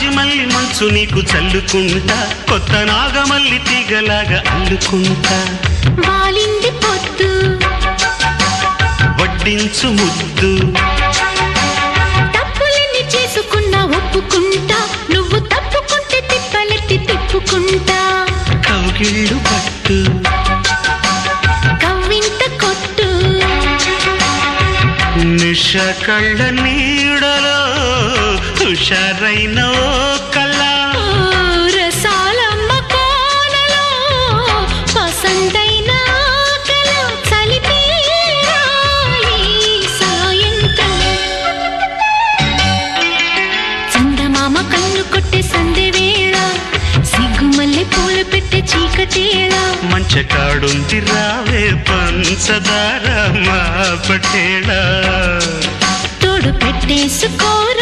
జాజిమల్లి మంచు నీకు చల్లుకుంటా కొత్త నాగమల్లి తీగలాగా అల్లుకుంటా వాలింది పొద్దు వడ్డించు ముద్దు తప్పులన్నీ చేసుకున్నా ఒప్పుకుంటా నువ్వు తప్పుకుంటే తిప్పలెత్తి తిప్పుకుంటా కౌగిళ్ళు పట్టు కవ్వింత కొట్టు నిష కళ్ళ నీడలో హుషారైన ఓ కళ రసాలమ్మ కోనలో పసందైన కళ చలిపేరాలి సాయంత్రం చందమామ కన్ను కొట్టే సందె వేళ సిగ్గుమల్లె పూలు పెట్టే చీకటేళ మంచకాడుంది రావే పంచదార మా పటేళ తోడు పెట్టేసుకోర